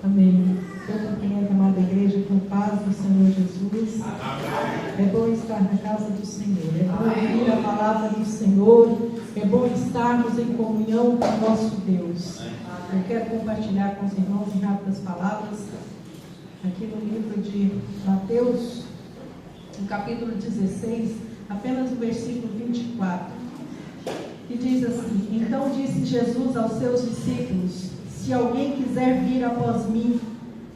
Amém. Eu cumprimento a amada igreja com paz do Senhor Jesus. É bom estar na casa do Senhor. É bom ouvir a palavra do Senhor. É bom estarmos em comunhão com o nosso Deus. Eu quero compartilhar com os irmãos em rápidas palavras, aqui no livro de Mateus, no capítulo 16, apenas o versículo 24, que diz assim: Então disse Jesus aos seus discípulos: Se alguém quiser vir após mim,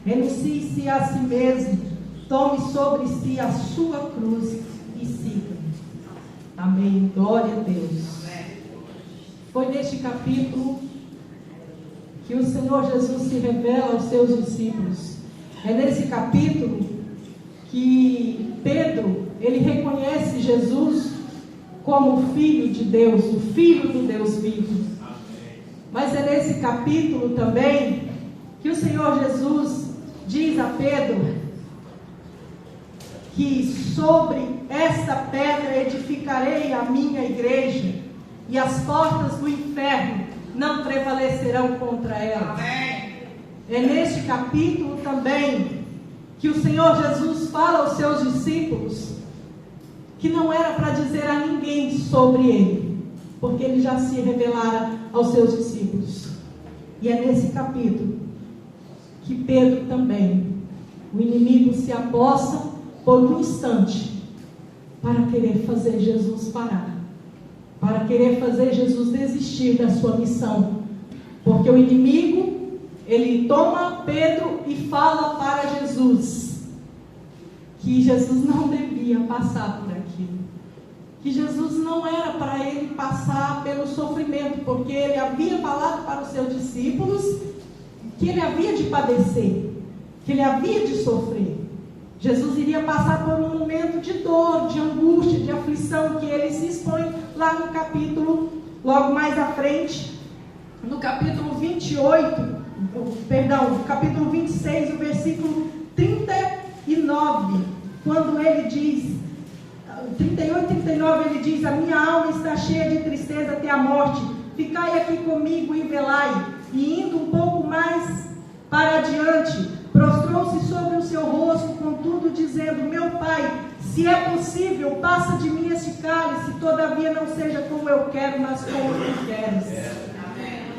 renuncie-se a si mesmo, tome sobre si a sua cruz e siga-me. Amém. Glória a Deus. Foi neste capítulo que o Senhor Jesus se revela aos seus discípulos. É nesse capítulo que Pedro, ele reconhece Jesus como Filho de Deus, o Filho do Deus vivo. Mas é nesse capítulo também que o Senhor Jesus diz a Pedro que sobre esta pedra edificarei a minha igreja e as portas do inferno não prevalecerão contra ela. É neste capítulo também que o Senhor Jesus fala aos seus discípulos que não era para dizer a ninguém sobre ele, porque ele já se revelara aos seus discípulos. E é nesse capítulo que Pedro também, o inimigo se aposta por um instante para querer fazer Jesus parar, para querer fazer Jesus desistir da sua missão, porque o inimigo, ele toma Pedro e fala para Jesus que Jesus não devia passar por aquilo, que Jesus não era para ele passar pelo sofrimento, porque ele havia falado para os seus discípulos que ele havia de padecer, que ele havia de sofrer. Jesus iria passar por um momento de dor, de angústia, de aflição, que ele se expõe lá no capítulo, logo mais à frente, no capítulo 28, no capítulo 26, o versículo 39, quando ele diz, 38 e 39, ele diz: A minha alma está cheia de tristeza até a morte, ficai aqui comigo e velai. E indo um pouco mais para adiante, prostrou-se sobre o seu rosto, contudo dizendo: Meu Pai, se é possível, passa de mim este cálice, todavia não seja como eu quero, mas como tu queres.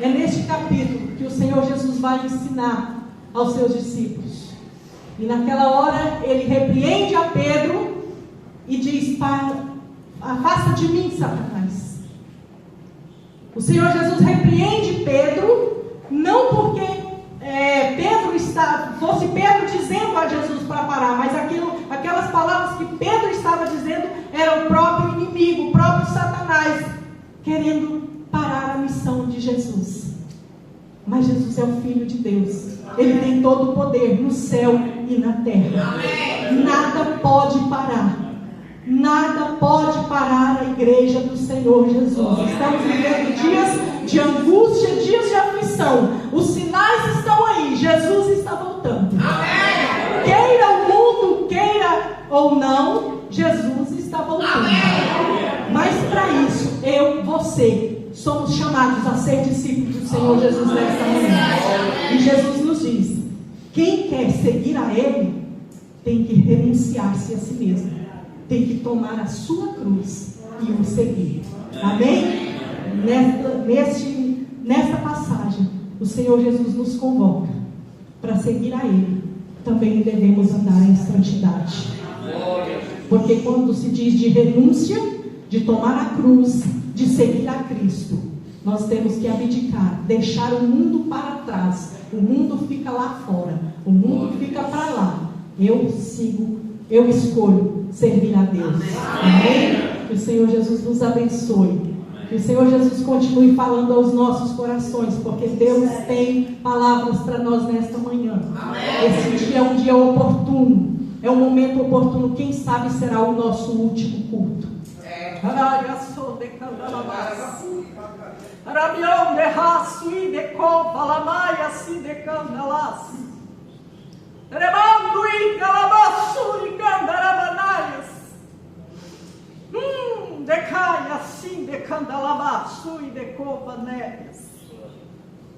É neste capítulo que o Senhor Jesus vai ensinar aos seus discípulos. E naquela hora ele repreende a Pedro e diz: afasta de mim, Satanás. O Senhor Jesus repreende Pedro, não porque fosse Pedro dizendo a Jesus para parar, mas aquelas palavras que Pedro estava dizendo era o próprio inimigo, o próprio Satanás, querendo parar a missão de Jesus. Mas Jesus é o Filho de Deus, ele tem todo o poder no céu e na terra. Nada pode parar a igreja do Senhor Jesus. Estamos vivendo dias de angústia, dias de aflição. Os sinais estão aí, Jesus está voltando. Amém. Queira o mundo, queira ou não, Jesus está voltando. Amém. Mas para isso, eu, você, somos chamados a ser discípulos do Senhor Jesus nesta manhã. E Jesus nos diz: quem quer seguir a Ele, tem que renunciar-se a si mesmo, tem que tomar a sua cruz e o seguir. Amém? Nesta passagem, o Senhor Jesus nos convoca para seguir a Ele. Também devemos andar em santidade, porque quando se diz de renúncia, de tomar a cruz, de seguir a Cristo, nós temos que abdicar, deixar o mundo para trás. O mundo fica lá fora, o mundo fica para lá. Eu escolho servir a Deus. Amém? Que o Senhor Jesus nos abençoe. Que o Senhor Jesus continue falando aos nossos corações, porque Deus tem palavras para nós nesta manhã. Esse dia é um dia oportuno, é um momento oportuno. Quem sabe será o nosso último culto.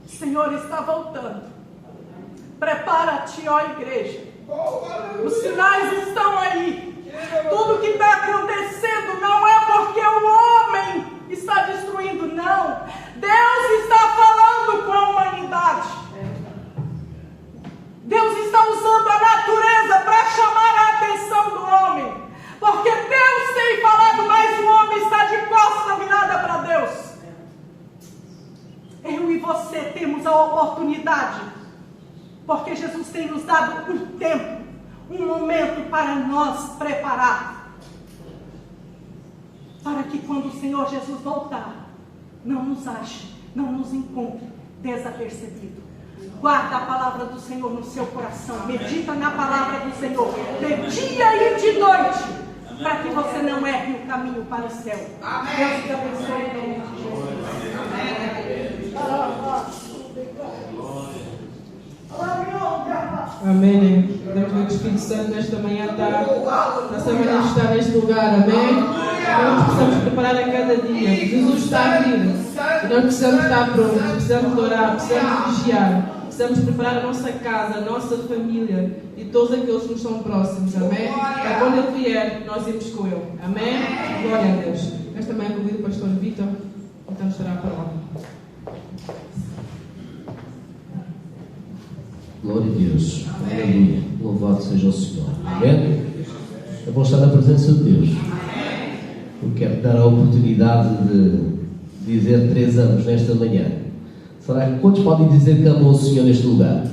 O Senhor está voltando Prepara-te, ó igreja. Os sinais estão aí. Tudo que está acontecendo não é porque o homem está destruindo, não. Deus está falando com a humanidade. Deus está usando a natureza para chamar a atenção do homem. Porque Deus tem falado, mas o homem está de costa virada para Deus. Eu e você temos a oportunidade, porque Jesus tem nos dado um tempo, um momento para nós preparar, para que quando o Senhor Jesus voltar, não nos ache, não nos encontre desapercebido. Guarda a palavra do Senhor no seu coração, medita na palavra do Senhor, de dia e de noite, para que você não erre o caminho para o céu. Deus te abençoe em nome de Jesus. Amém. Deus do Espírito Santo nesta manhã está a manifestar neste lugar. Amém. Nós precisamos preparar a cada dia. Jesus está a vir. E nós precisamos estar prontos. Precisamos orar. Precisamos vigiar. Precisamos preparar a nossa casa, a nossa família e todos aqueles que nos são próximos. Amém. Para quando Ele vier, nós irmos com Ele. Amém. Glória a Deus. Esta manhã convido o pastor Vitor. Então estará a palavra. Glória a Deus. Aleluia. Louvado seja o Senhor. Amém? É bom estar na presença de Deus. Eu quero dar a oportunidade de dizer 3 anos nesta manhã. Será que quantos podem dizer que amam o Senhor neste lugar?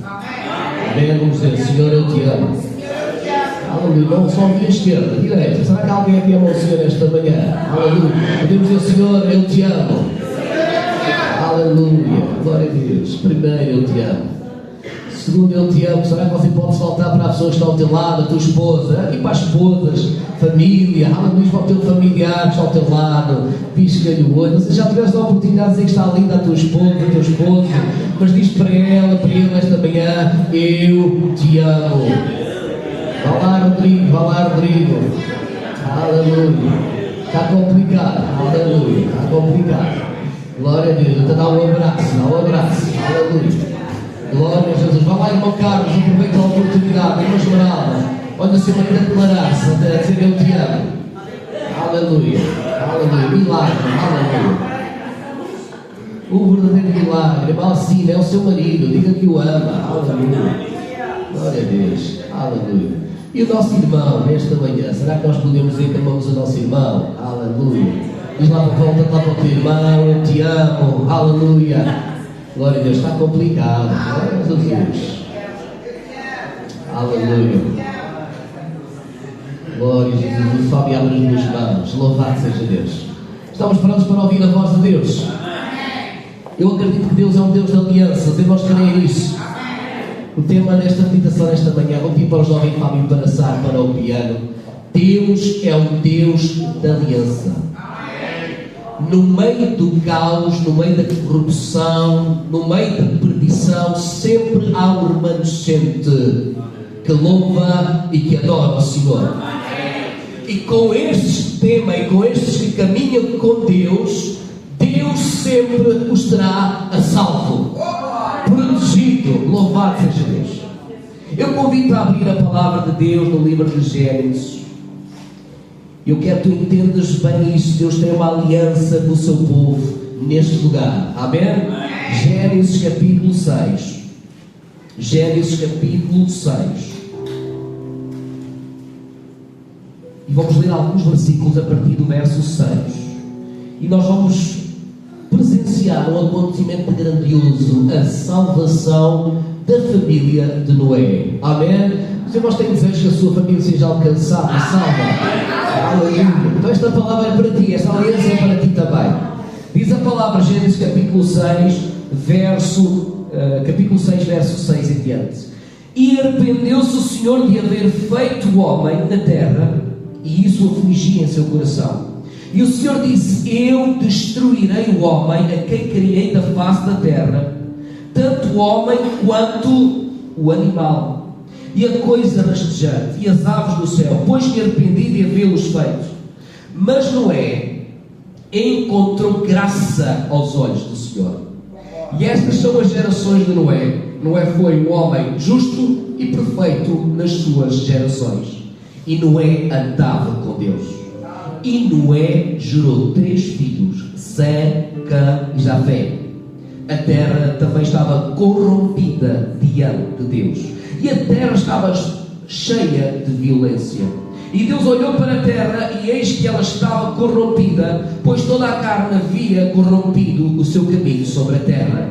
Amém? Vamos dizer, Senhor, eu te amo. Aleluia. Não só a esquerda, a direita. Será que alguém aqui ama o Senhor nesta manhã? Aleluia. Podemos dizer, Senhor, eu te amo. Aleluia. Glória a Deus. Primeiro, eu te amo. Segundo, eu te amo. Será que você pode saltar para a pessoa que está ao teu lado, a tua esposa, e para as esposas, família, aleluia, para o teu familiar que está ao teu lado, pisca-lhe o olho. Não sei se já tiveste a oportunidade de dizer que está linda a tua esposa, o teu esposo, mas diz para ela, para ele nesta manhã, eu te amo. Vá lá, Rodrigo, vá lá, Rodrigo. Aleluia. Está complicado, aleluia, está complicado. Glória a Deus. Então dá um abraço, aleluia. Glória a Jesus. Vá lá, irmão Carlos, aproveita a oportunidade, irmã Esmeralda. Olha o seu marido a declarar-se, a dizer eu te amo. Aleluia, aleluia, milagre, aleluia. O verdadeiro milagre, Malcina, é o seu marido, diga que o ama, aleluia. Glória a Deus, aleluia. E o nosso irmão, nesta manhã, será que nós podemos dizer que amamos o nosso irmão? Aleluia. Diz lá para volta, lá para o teu irmão, eu te amo, aleluia. Glória a Deus, está complicado. Glória a Jesus. Aleluia. Glória a Jesus. O Fábio abre as duas mãos. Louvado seja Deus. Estamos prontos para ouvir a voz de Deus. Eu acredito que Deus é um Deus de aliança. Os irmãos creem nisso. O tema desta meditação nesta manhã, vou pedir para o jovem Fábio passar para o piano. Deus é um Deus de aliança. No meio do caos, no meio da corrupção, no meio da perdição, sempre há um remanescente que louva e que adora o Senhor. E com estes temas e com estes que caminham com Deus, Deus sempre os terá a salvo, protegido. Louvado seja Deus. Eu convido a abrir a palavra de Deus no livro de Gênesis. Eu quero que tu entendas bem isso. Deus tem uma aliança com o seu povo neste lugar. Amém? Gênesis capítulo 6. Gênesis capítulo 6. E vamos ler alguns versículos a partir do verso 6. E nós vamos presenciar um acontecimento grandioso, a salvação da família de Noé. Amém? Os irmãos têm desejo que a sua família seja alcançada, salva. Aleluia. Então esta palavra é para ti, esta aliança é para ti também. Diz a palavra Gênesis capítulo 6, capítulo 6, verso 6 em diante. E arrependeu-se o Senhor de haver feito o homem na terra, e isso afligia em seu coração. E o Senhor disse: eu destruirei o homem a quem criei da face da terra, tanto o homem quanto o animal, e a coisa rastejante, e as aves do céu, pois me arrependi de havê-los feito. Mas Noé encontrou graça aos olhos do Senhor. E estas são as gerações de Noé. Noé foi um homem justo e perfeito nas suas gerações. E Noé andava com Deus. E Noé gerou 3 filhos, Sem, Cã e Jafé. A terra também estava corrompida diante de Deus. E a terra estava cheia de violência. E Deus olhou para a terra e eis que ela estava corrompida, pois toda a carne havia corrompido o seu caminho sobre a terra.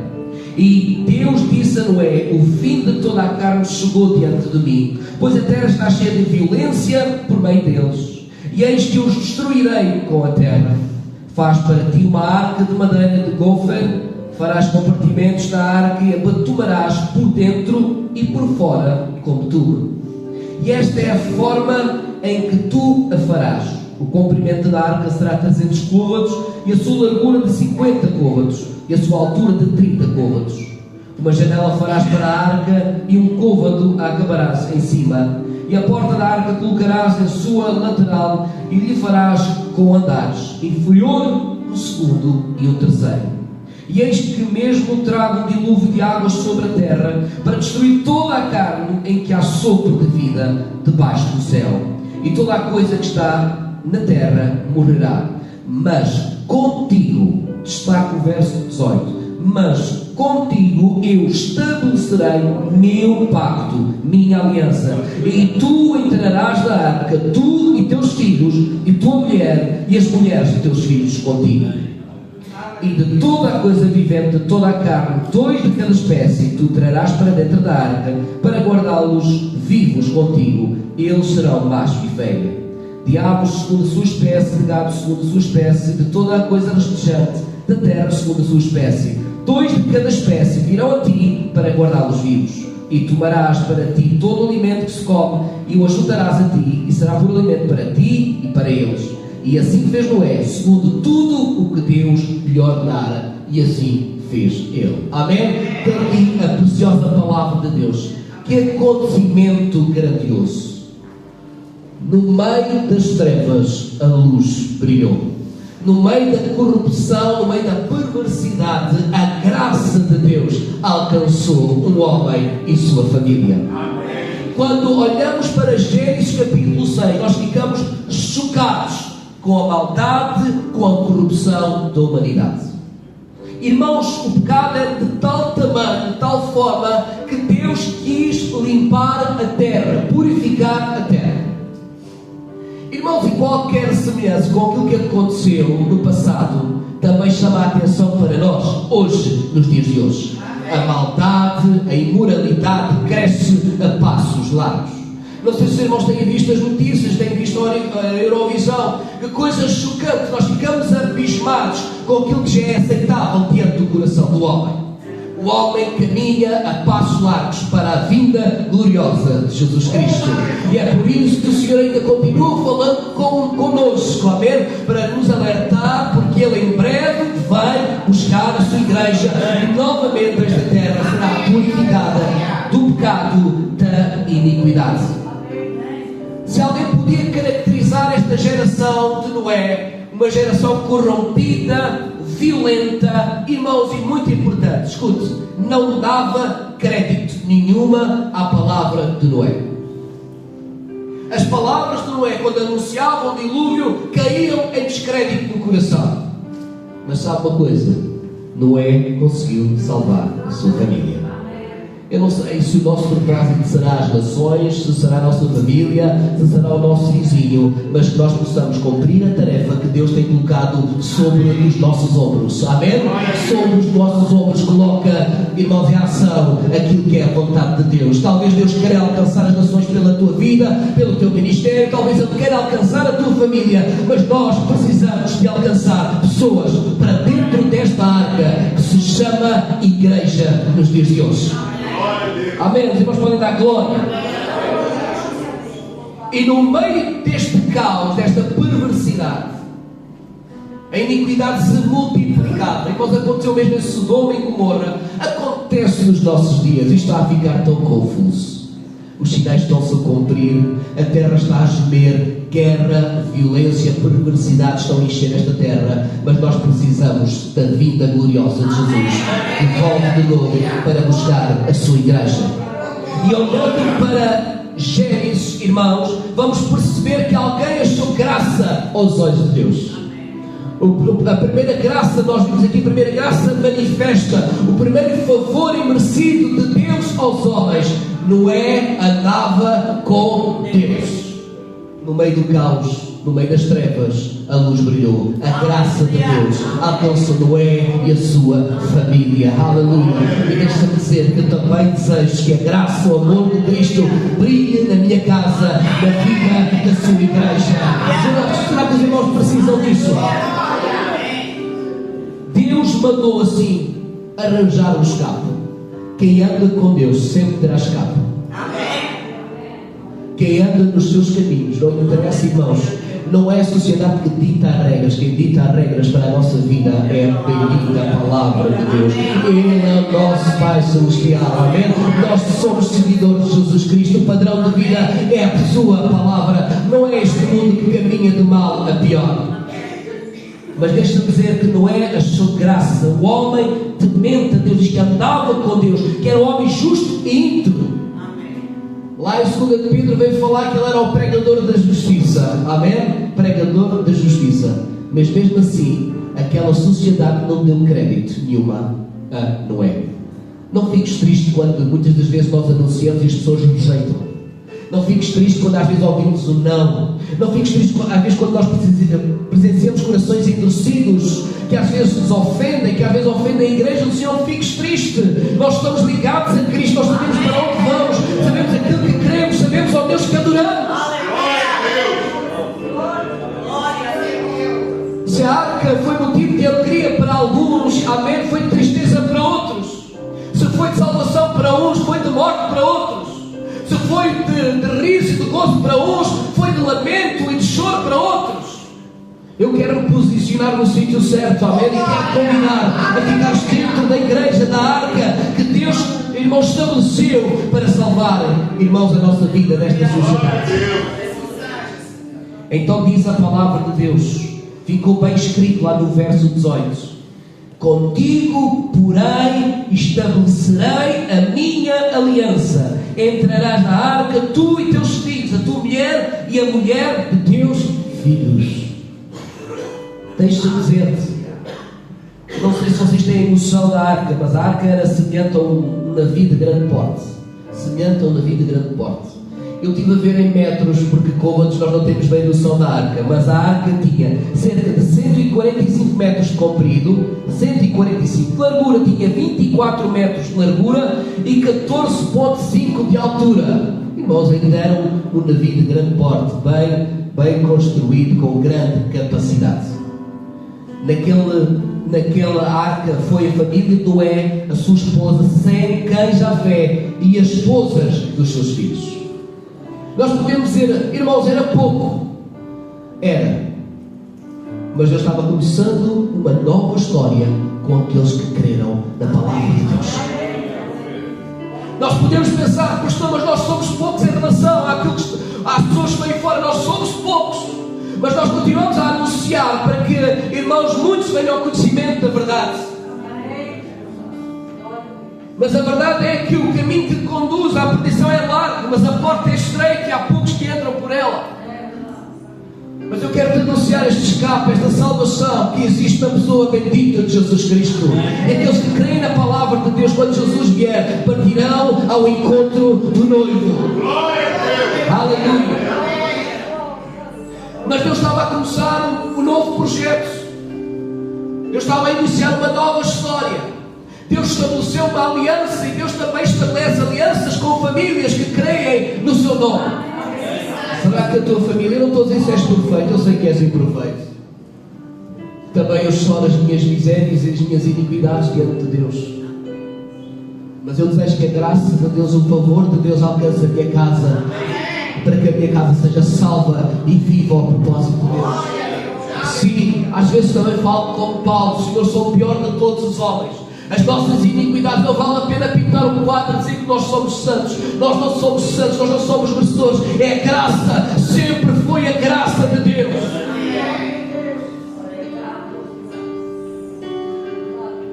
E Deus disse a Noé: o fim de toda a carne chegou diante de mim, pois a terra está cheia de violência por meio deles. E eis que os destruirei com a terra. Faz para ti uma arca de madeira de gofer, farás compartimentos na arca e a batumarás por dentro e por fora com betume. E esta é a forma em que tu a farás. O comprimento da arca será 300 côvados e a sua largura de 50 côvados e a sua altura de 30 côvados. Uma janela farás para a arca e um côvado a acabarás em cima. E a porta da arca colocarás em sua lateral e lhe farás com andares inferior, o segundo e o terceiro. E eis que mesmo trago um dilúvio de águas sobre a terra para destruir toda a carne em que há sopro de vida debaixo do céu. E toda a coisa que está na terra morrerá. Mas contigo, destaca o verso 18, mas contigo eu estabelecerei meu pacto, minha aliança, e tu entrarás na arca, tu e teus filhos, e tua mulher, e as mulheres de teus filhos contigo. E de toda a coisa vivente, de toda a carne, 2 de cada espécie, tu trarás para dentro da arca, para guardá-los vivos contigo. Eles serão macho e fêmea. De aves segundo a sua espécie, de gado segundo a sua espécie, de toda a coisa restante da terra segundo a sua espécie. 2 de cada espécie virão a ti para guardá-los vivos. E tomarás para ti todo o alimento que se come, e o ajuntarás a ti, e será por alimento para ti e para eles. E assim fez Noé, segundo tudo o que Deus lhe ordenara, e assim fez ele. Amém? Tem aqui a preciosa palavra de Deus. Que acontecimento grandioso! No meio das trevas, a luz brilhou. No meio da corrupção, no meio da perversidade, a graça de Deus alcançou um homem e sua família. Amém. Quando olhamos para Gênesis capítulo 6, nós ficamos chocados com a maldade, com a corrupção da humanidade. Irmãos, o pecado é de tal tamanho, de tal forma, que Deus quis limpar a terra, purificar a terra. Irmãos, e qualquer semelhança com aquilo que aconteceu no passado também chama a atenção para nós, hoje, nos dias de hoje. A maldade, a imoralidade cresce a passos largos. Não sei se os irmãos têm visto as notícias, têm visto a Eurovisão, que coisas chocantes, nós ficamos abismados com aquilo que já é aceitável diante do coração do homem. O homem caminha a passos largos para a vinda gloriosa de Jesus Cristo. E é por isso que o Senhor ainda continua falando connosco, amém? Para nos alertar, porque Ele em breve vai buscar a sua igreja e novamente esta terra será purificada do pecado da iniquidade. Se alguém podia caracterizar esta geração de Noé, uma geração corrompida, violenta, irmãos, e muito importante, escute, não dava crédito nenhuma à palavra de Noé. As palavras de Noé, quando anunciavam o dilúvio, caíam em descrédito no coração. Mas sabe uma coisa? Noé conseguiu salvar a sua família. Eu não sei se o nosso propósito será as nações, se será a nossa família, se será o nosso vizinho, mas que nós possamos cumprir a tarefa que Deus tem colocado sobre os nossos ombros. Amém? Sobre os nossos ombros coloca, irmãos, em ação aquilo que é a vontade de Deus. Talvez Deus queira alcançar as nações pela tua vida, pelo teu ministério, talvez Ele queira alcançar a tua família, mas nós precisamos de alcançar pessoas para dentro desta arca que se chama Igreja nos dias de hoje. Amém, os irmãos podem dar glória. E no meio deste caos, desta perversidade, a iniquidade se multiplicava. E aconteceu mesmo em Sodoma e Gomorra. Acontece nos nossos dias e está a ficar tão confuso. Os sinais estão-se a cumprir, a terra está a gemer, guerra, violência, perversidade estão a encher esta terra, mas nós precisamos da vinda gloriosa de Jesus, que volte de novo para buscar a sua igreja. E olhando para Gênesis, irmãos, vamos perceber que alguém achou graça aos olhos de Deus. A primeira graça, nós vimos aqui, a primeira graça manifesta o primeiro favor imerecido de Deus aos homens. Noé andava com Deus. No meio do caos, no meio das trevas, a luz brilhou. A graça de Deus alcançou Noé e a sua família. Aleluia. E deixa-me dizer que eu também desejo que a graça, o amor de Cristo brilhe na minha casa, na vida da sua igreja. Será que os irmãos precisam disso? Deus mandou assim arranjar um escape. Quem anda com Deus sempre terá escape. Quem anda nos seus caminhos, não interessa, irmãos, não é a sociedade que dita as regras. Quem dita as regras para a nossa vida é a bendita palavra de Deus. Ele é o nosso Pai Celestial, amém? Nós somos seguidores de Jesus Cristo. O padrão de vida é a sua palavra. Não é este mundo que caminha de mal a pior. Mas deixa-me dizer que Noé achou graça. O homem temente a Deus, diz que andava com Deus, que era um homem justo e íntegro. Lá em 2 Pedro veio falar que ele era o pregador da justiça. Amém? Pregador da justiça. Mas mesmo assim, aquela sociedade não deu crédito nenhuma a Noé. Não fiques triste quando muitas das vezes nós anunciamos e as pessoas rejeitam. Não fiques triste quando às vezes ouvimos o não. Não fiques triste às vezes quando nós presenciamos corações endurecidos, que às vezes nos ofendem, que às vezes ofendem a igreja do Senhor. Não fiques triste. Nós estamos ligados a Cristo, nós sabemos para onde vamos, sabemos aquilo que queremos, sabemos ao Deus que adoramos. Se a arca foi motivo de alegria para alguns, amém, foi de tristeza para outros. Se foi de salvação para uns, foi de morte para outros. Se foi de riso e de gozo para uns, foi de lamento e de choro para outros. Eu quero me posicionar no sítio certo, amém? E quero convidar a ficar dentro da igreja, da arca que Deus, irmãos, estabeleceu para salvar, irmãos, a nossa vida nesta sociedade. Então diz a palavra de Deus, ficou bem escrito lá no verso 18: contigo, porém, estabelecerei a minha aliança. Entrarás na arca, tu e teus filhos, a tua mulher e a mulher de teus filhos. Deixa-me dizer-te, não sei se vocês têm noção da arca, mas a arca era semelhante a um navio de grande porte. Semelhante a um navio de grande porte. Eu estive a ver em metros, porque como antes nós não temos bem noção da arca, mas a arca tinha cerca de 145 metros de comprido, 145 de largura, tinha 24 metros de largura e 14,5 de altura. Irmãos, ainda era um navio de grande porte, bem construído, com grande capacidade. Naquela arca foi a família de Noé, a sua esposa, Sem, Cã, Jafé e as esposas dos seus filhos. Nós podemos dizer, irmãos, era pouco. Era. Mas Deus estava começando uma nova história com aqueles que creram na palavra de Deus. Nós podemos pensar, pastor, mas nós somos poucos em relação às pessoas que vêm fora. Nós somos poucos. Mas nós continuamos a anunciar para que, irmãos, muitos venham ao conhecimento da verdade. Mas a verdade é que o caminho que conduz à perdição é largo, mas a porta é estreita e há poucos que entram por ela. Mas eu quero te anunciar este escape, esta salvação que existe na pessoa bendita de Jesus Cristo. E aqueles que creem na palavra de Deus, quando Jesus vier, partirão ao encontro do noivo. Aleluia! Mas Deus estava a começar um novo projeto. Deus estava a iniciar uma nova história. Deus estabeleceu uma aliança e Deus também estabelece alianças com famílias que creem no seu nome. Será que a tua família, eu não estou a dizer se és perfeito, eu sei que és imperfeito. Também eu choro as minhas misérias e as minhas iniquidades diante de Deus. Mas eu desejo que a graça de Deus, o favor de Deus alcance a minha casa, para que a minha casa seja salva e viva ao propósito de Deus. Sim, às vezes também falo como Paulo, Senhor, sou o pior de todos os homens. As nossas iniquidades, não vale a pena pintar um quadro e dizer que nós somos santos. Nós não somos santos, nós não somos merecedores. É a graça, sempre foi a graça de Deus.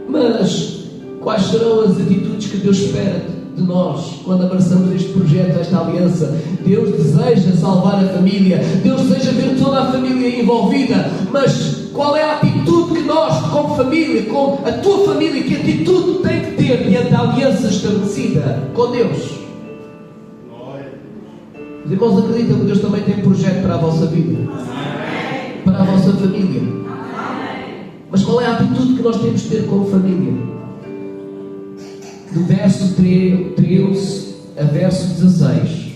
Mas quais serão as atitudes que Deus espera de nós quando abraçamos este projeto, esta aliança? Deus deseja salvar a família, Deus deseja ver toda a família envolvida, mas qual é a atitude que nós, como família, com a tua família, que atitude tem que ter diante da aliança estabelecida com Deus? Os irmãos acreditam que Deus também tem um projeto para a vossa vida, para a vossa família? Mas qual é a atitude que nós temos de ter como família? Do verso 13 a verso 16,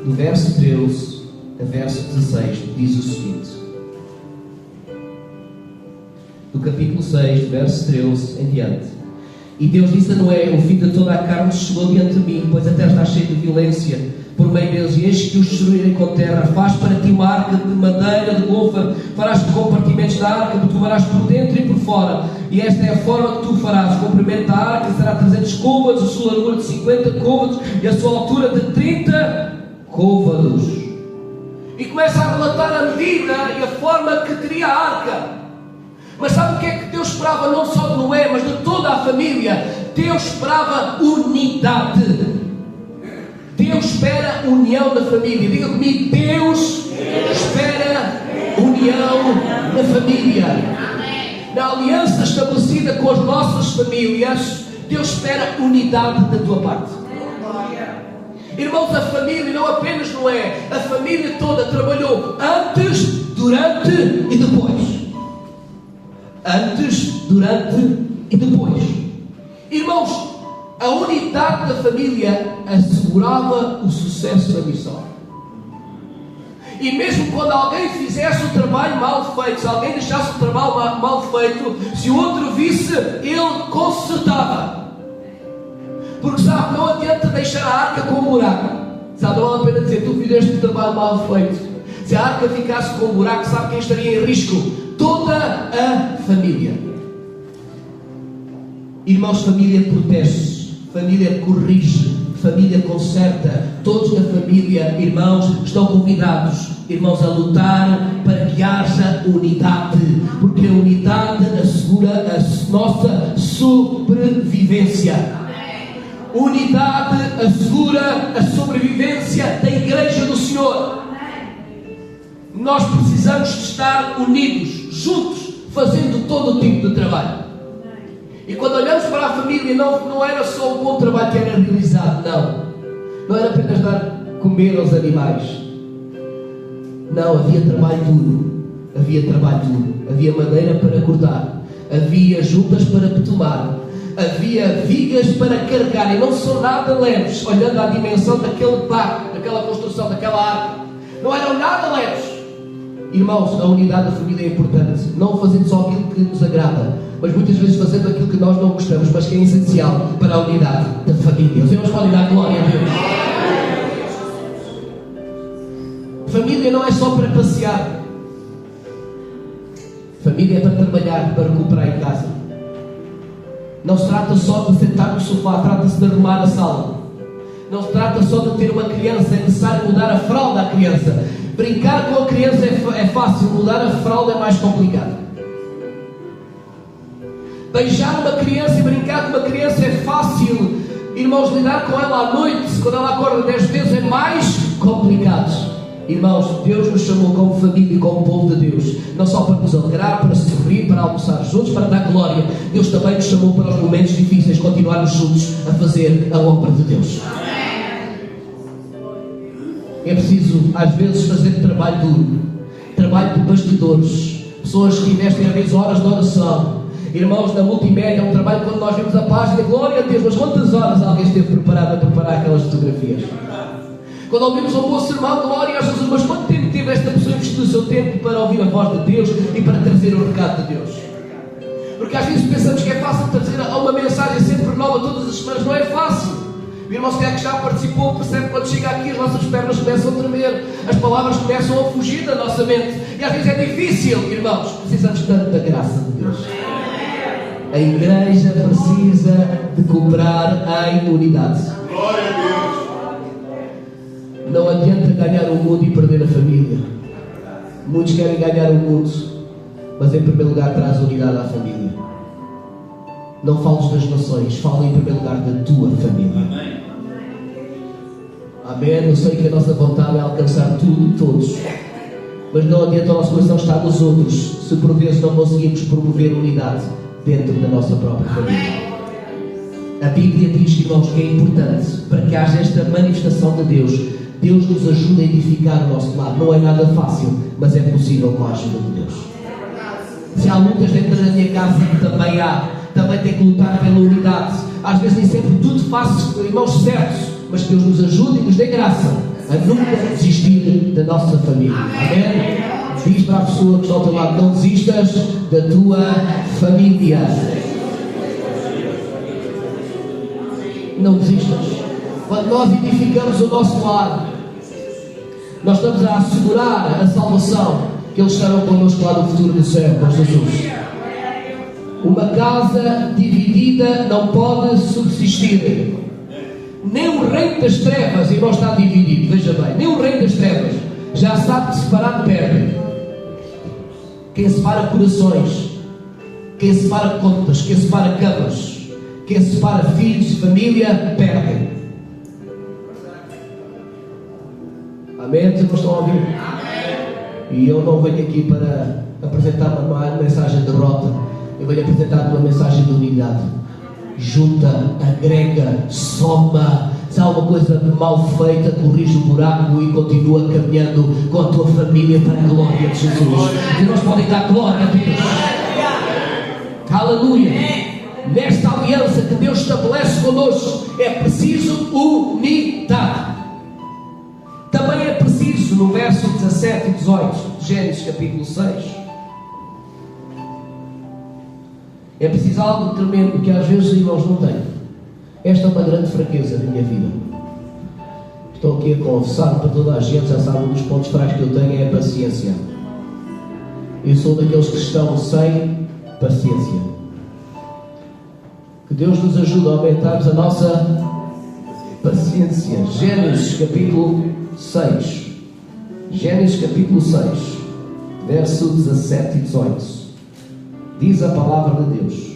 do verso 13 a verso 16, diz o seguinte: do capítulo 6, verso 13 em diante. E Deus disse a Noé: o fim de toda a carne chegou diante de mim, pois a terra está cheia de violência por meio deles, e eis que os destruirei com terra. Faz para ti uma arca de madeira de gofa, farás de compartimentos da arca, que tu farás por dentro e por fora, e esta é a forma que tu farás. O comprimento da arca será 300 côvados, a sua largura de 50 côvados e a sua altura de 30 côvados. E começa a relatar a medida e a forma que teria a arca. Mas sabe o que é que Deus esperava não só de Noé, mas de toda a família? Deus esperava unidade. Deus espera união na família. Diga comigo: Deus espera união na família. Na aliança estabelecida com as nossas famílias, Deus espera unidade da tua parte. Irmãos, a família não apenas Noé, a família toda trabalhou antes, durante e depois. Antes, durante e depois. Irmãos, a unidade da família assegurava o sucesso da missão. E mesmo quando alguém fizesse o trabalho mal feito, se alguém deixasse o trabalho mal feito, se o outro visse, ele consertava. Porque sabe, não adianta deixar a arca com um buraco. Sabe, não vale a pena dizer: tu fizeste o trabalho mal feito. Se a arca ficasse com um buraco, sabe quem estaria em risco? Toda a família. Irmãos, família protege, família corrige, família conserta. Todos na família, irmãos, estão convidados, irmãos, a lutar para que haja unidade, porque a unidade assegura a nossa sobrevivência. Unidade assegura a sobrevivência da Igreja do Senhor. Nós precisamos de estar unidos, juntos, fazendo todo o tipo de trabalho. E quando olhamos para a família, não era só o bom trabalho que era realizado, não era apenas dar comer aos animais. Não, havia trabalho duro, havia madeira para cortar, havia juntas para betumar, havia vigas para carregar, e não são nada leves, olhando à dimensão daquele barco, daquela construção, daquela arca. Não eram nada leves. Irmãos, a unidade da família é importante, não fazendo só aquilo que nos agrada, mas muitas vezes fazendo aquilo que nós não gostamos, mas que é essencial para a unidade da família. Os irmãos podem dar glória a Deus. Família não é só para passear. Família é para trabalhar, para recuperar em casa. Não se trata só de sentar no sofá, trata-se de arrumar a sala. Não se trata só de ter uma criança, é necessário mudar a fralda à criança. Brincar com a criança é fácil, mudar a fralda é mais complicado. Beijar uma criança e brincar com uma criança é fácil. Irmãos, lidar com ela à noite, quando ela acorda 10 vezes, é mais complicado. Irmãos, Deus nos chamou como família e como povo de Deus, não só para nos alegrar, para sorrir, para almoçar juntos, para dar glória. Deus também nos chamou para os momentos difíceis, continuarmos juntos a fazer a obra de Deus. É preciso, às vezes, fazer trabalho duro, trabalho de bastidores, pessoas que investem às vezes horas de oração. Irmãos, na multimédia é um trabalho quando nós vemos a página, glória a Deus, mas quantas horas alguém esteve preparado a preparar aquelas fotografias? Quando ouvimos um bom sermão, glória a Jesus, mas quanto tempo teve esta pessoa investido o seu tempo para ouvir a voz de Deus e para trazer o recado de Deus? Porque às vezes pensamos que é fácil trazer uma mensagem sempre nova todas as semanas. Não é fácil. O irmão que já participou percebe que quando chega aqui as nossas pernas começam a tremer, as palavras começam a fugir da nossa mente, e às vezes é difícil. Irmãos, precisamos tanto da graça de Deus. A igreja precisa de cooperar em unidade. Glória a Deus. Não adianta ganhar o mundo e perder a família. Muitos querem ganhar o mundo, mas em primeiro lugar traz unidade à família. Não fales das nações, fala em primeiro lugar da tua família. Amém. Eu sei que a nossa vontade é alcançar tudo e todos, mas não adianta o nosso coração estar nos outros se por vezes não conseguimos promover unidade dentro da nossa própria família. A Bíblia diz, irmãos, que é importante para que haja esta manifestação de Deus. Deus nos ajuda a edificar o nosso lar. Não é nada fácil, mas é possível com a ajuda de Deus. Se há lutas dentro da minha casa, também há. Também tem que lutar pela unidade. Às vezes nem sempre tudo faz, irmãos, certos, mas que Deus nos ajude e nos dê graça a nunca desistir da nossa família. Amém? Diz para a pessoa que está ao teu lado: não desistas da tua família. Não desistas. Quando nós edificamos o nosso lar, nós estamos a assegurar a salvação, que eles estarão connosco lá no futuro do céu, com Jesus. Uma casa dividida não pode subsistir. Nem o reino das trevas, irmão, está dividido, veja bem, nem o reino das trevas já sabe que separar perde. Quem separa corações, quem separa contas, quem separa camas, quem separa filhos e família, perde. Amém? Vocês não estão a ouvir? E eu não venho aqui para apresentar uma mensagem de derrota. Eu venho apresentar uma mensagem de unidade. Junta, agrega, soma. Se há alguma coisa mal feita, corrige o buraco e continua caminhando com a tua família para a glória de Jesus. E nós podemos dar glória a Deus. Aleluia. Nesta aliança que Deus estabelece connosco, é preciso unidade. Também é preciso, no verso 17 e 18 de Gênesis capítulo 6, é preciso algo tremendo que às vezes os irmãos não têm. Esta é uma grande fraqueza da minha vida. Estou aqui a confessar para toda a gente, já sabe, um dos pontos fracos que eu tenho é a paciência. Eu sou daqueles que estão sem paciência. Que Deus nos ajude a aumentarmos a nossa paciência. Gênesis capítulo 6. Gênesis capítulo 6, verso 17 e 18. Diz a palavra de Deus: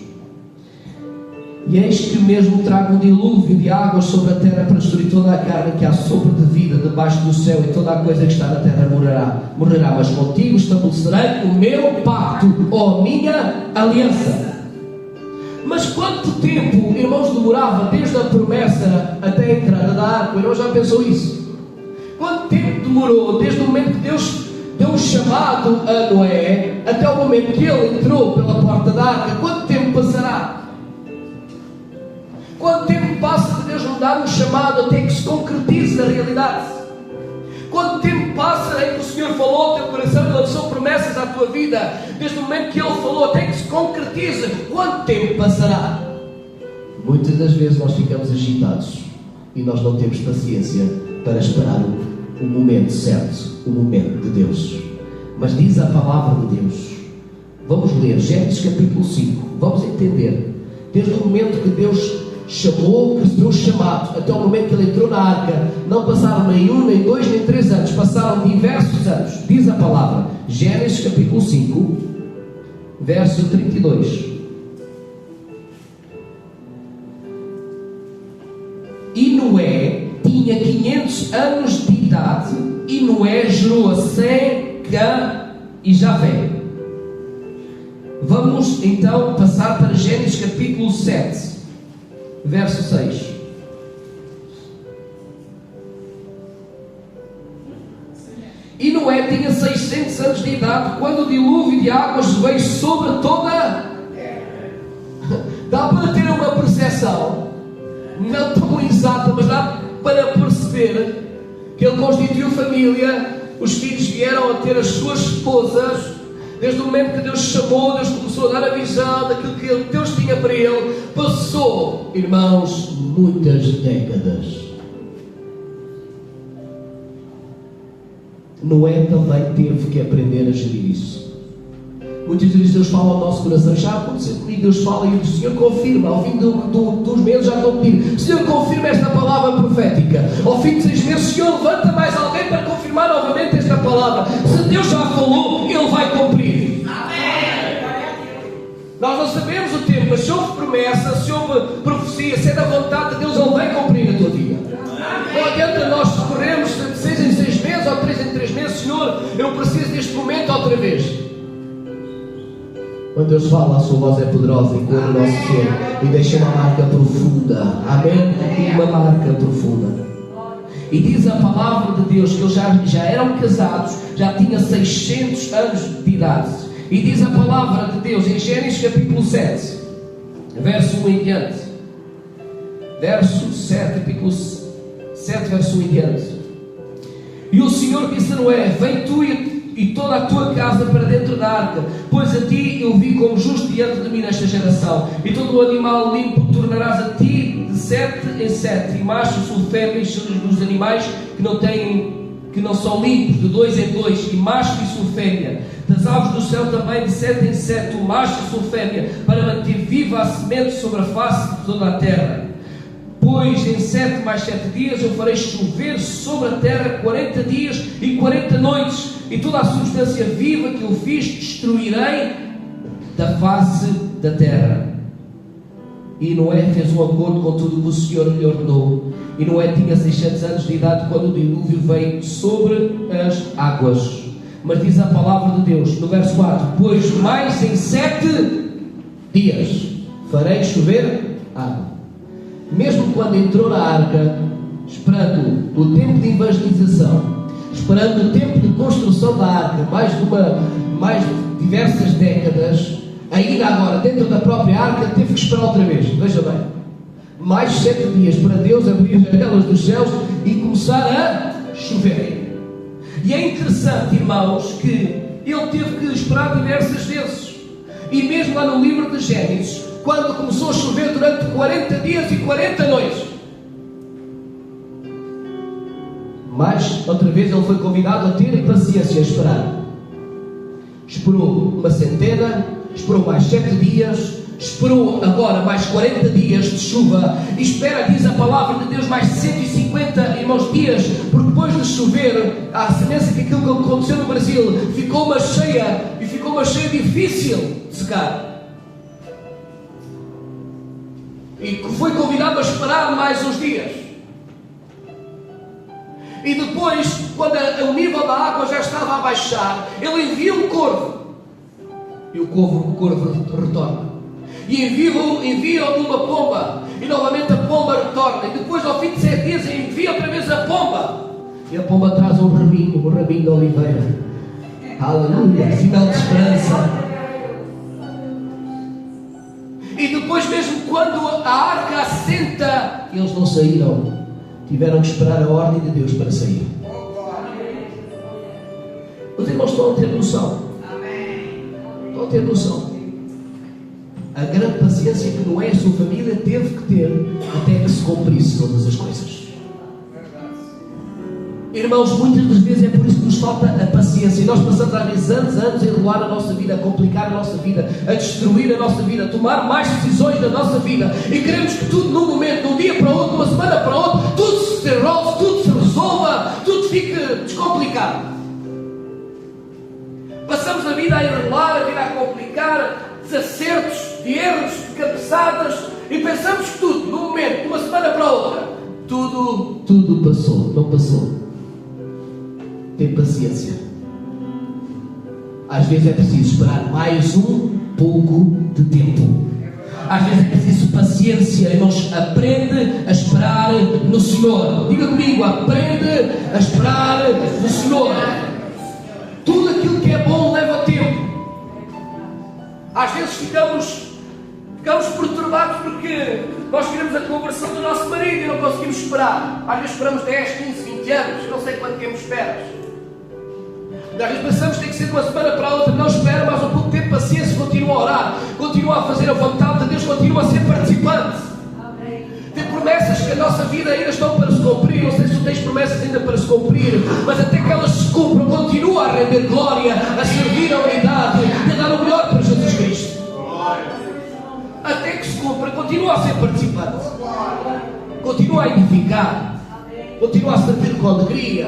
e eis que mesmo trago um dilúvio de águas sobre a terra para destruir toda a carne que há sopro de vida debaixo do céu, e toda a coisa que está na terra morrerá, mas contigo estabelecerei o meu pacto, ou a minha aliança. Mas quanto tempo, irmãos, demorava desde a promessa até a entrada da arca? Irmão, já pensou isso? Quanto tempo demorou desde o momento que Deus deu um chamado a Noé até o momento que ele entrou pela porta da arca? Quanto tempo passará? Quanto tempo passa de Deus nos dar um chamado até que se concretize na realidade? Quanto tempo passa em que o Senhor falou ao teu coração e lançou promessas à tua vida, desde o momento que Ele falou até que se concretize? Quanto tempo passará? Muitas das vezes nós ficamos agitados e nós não temos paciência para esperar o momento certo, o momento de Deus. Mas diz a palavra de Deus. Vamos ler Gênesis capítulo 5. Vamos entender. Desde o momento que Deus chamou, recebeu o chamado, até o momento que ele entrou na arca, não passaram nem 1, nem 2, nem 3 anos, passaram diversos anos. Diz a palavra, Gênesis capítulo 5, verso 32. E Noé tinha 500 anos de idade, e Noé gerou a Sem, Cã e Javé. Vamos então passar para Gênesis capítulo 7, verso 6. E Noé tinha 600 anos de idade quando o dilúvio de águas veio sobre toda a terra. Dá para ter uma percepção, não tão exata, mas dá para perceber que ele constituiu família, os filhos vieram a ter as suas esposas. Desde o momento que Deus chamou, Deus começou a dar a visão daquilo que Deus tinha para ele. Passou, irmãos, muitas décadas. Noé também teve que aprender a gerir isso. Muitas vezes Deus fala ao nosso coração. Já aconteceu comigo, Deus fala e o Senhor confirma. Ao fim dos meses já estou a pedir: Senhor, confirma esta palavra profética. Ao fim de 6 meses, Senhor, levanta mais alguém para confirmar novamente esta palavra. Se Deus já falou, Ele vai cumprir. Nós não sabemos o tempo, mas se houve promessa, se houve profecia, se é da vontade de Deus, Ele vai cumprir a tua vida. Não adianta nós corrermos de 6 em 6 meses ou 3 em 3 meses. Senhor, eu preciso deste momento outra vez. Quando Deus fala, a sua voz é poderosa e cura o nosso ser e deixa uma marca profunda. Amém? Uma marca profunda. E diz a palavra de Deus que eles já eram casados, já tinham 600 anos de idade. E diz a palavra de Deus em Gênesis capítulo 7, verso 1 em diante. Verso 7, capítulo 7, verso 1 em diante. E o Senhor disse a Noé: vem tu e toda a tua casa para dentro da arca, pois a ti eu vi como justo diante de mim nesta geração. E todo o animal limpo tornarás a ti de 7 em 7, e machos ou fêmeas dos animais que não são limpos, de 2 em 2, e macho e sua fêmea. Das aves do céu também de 7 em 7, o macho e sua fêmea, para manter viva a semente sobre a face de toda a terra. Pois em 7 mais 7 dias eu farei chover sobre a terra 40 dias e 40 noites, e toda a substância viva que eu fiz destruirei da face da terra. E Noé fez um acordo com tudo o que o Senhor lhe ordenou. E Noé tinha 600 anos de idade quando o dilúvio veio sobre as águas. Mas diz a palavra de Deus no verso 4: pois mais em 7 dias farei chover água. Mesmo quando entrou na arca, esperando o tempo de evangelização, esperando o tempo de construção da arca, mais diversas décadas, ainda agora dentro da própria arca teve que esperar outra vez. Veja bem, mais 7 dias para Deus abrir as janelas dos céus e começar a chover. E é interessante, irmãos, que ele teve que esperar diversas vezes. E mesmo lá no livro de Gênesis, quando começou a chover durante 40 dias e 40 noites, mas outra vez ele foi convidado a ter paciência, a esperar. Esperou uma centena, esperou mais 7 dias, esperou agora mais 40 dias de chuva, e espera, diz a palavra de Deus, mais 150, irmãos, dias, porque depois de chover, à semelhança que aquilo que aconteceu no Brasil, ficou uma cheia difícil de secar. E foi convidado a esperar mais uns dias. E depois, quando o nível da água já estava a baixar, ele envia um corvo. E o corvo retorna. E envia uma pomba. E novamente a pomba retorna. E depois, ao fim de 7 dias, envia outra vez a pomba. E a pomba traz um raminho de oliveira. Aleluia, sinal de esperança. E depois, mesmo quando a arca assenta, eles não saíram. Tiveram que esperar a ordem de Deus para sair. Os irmãos estão a ter noção. Estão a ter noção. A grande paciência que Noé e a sua família teve que ter até que se cumprisse todas as coisas. Irmãos, muitas das vezes é por isso que nos falta a paciência. E nós passamos às vezes anos a enrolar a nossa vida, a complicar a nossa vida, a destruir a nossa vida, a tomar mais decisões da nossa vida. E queremos que tudo num momento, de um dia para o outro, de uma semana para o outro, tudo se desenrole, tudo se resolva, tudo fique descomplicado. Passamos a vida a enrolar, a vida a complicar, desacertos, de erros, de cabeçadas, e pensamos que tudo, num momento, de uma semana para a outra, tudo passou. Não passou. Tem paciência. Às vezes é preciso esperar mais um pouco de tempo. Às vezes é preciso paciência. Irmãos, aprende a esperar no Senhor. Diga comigo, aprende a esperar no Senhor. Tudo aquilo que é bom leva tempo. Às vezes ficamos perturbados porque nós queremos a conversão do nosso marido e não conseguimos esperar. Às vezes esperamos 10, 15, 20 anos. Não sei quanto tempo esperas. Às vezes pensamos que tem que ser de uma semana para a outra. Não espera mais um pouco de tempo, paciência, continua a orar, continua a fazer a vontade de Deus, continua a ser participante. Tem promessas que a nossa vida ainda estão para se cumprir. Não sei se tu tens promessas ainda para se cumprir, mas até que elas se cumpram, continua a render glória, a servir a unidade, a dar o melhor edificar, continua a servir com alegria,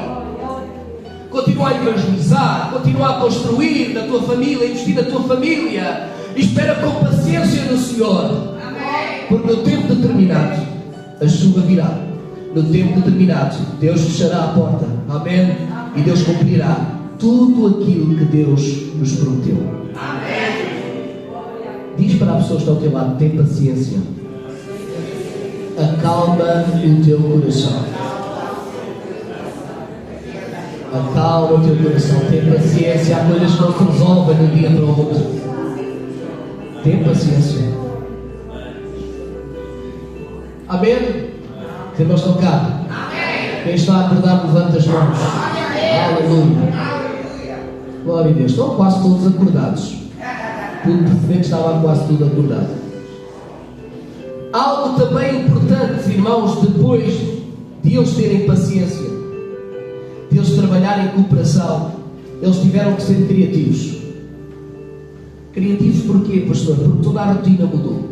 continua a evangelizar, continua a construir na tua família, investir na tua família, e espera com paciência no Senhor, porque no tempo determinado a chuva virá, no tempo determinado Deus fechará a porta, amém? E Deus cumprirá tudo aquilo que Deus nos prometeu. Diz para a pessoa que está ao teu lado: tem paciência, acalma o teu coração. Acalma o teu coração, tem paciência. Há coisas que não se resolvem de um dia para o outro. Tem paciência. Amém? Os irmãos estão cá? Quem está a acordar, levanta as mãos. Aleluia. Glória a Deus. Estão quase todos acordados. Tudo perfeito, estava quase tudo acordado. Algo também importante, irmãos, depois de eles terem paciência, de eles trabalharem em cooperação, eles tiveram que ser criativos. Criativos porquê, pastor? Porque toda a rotina mudou.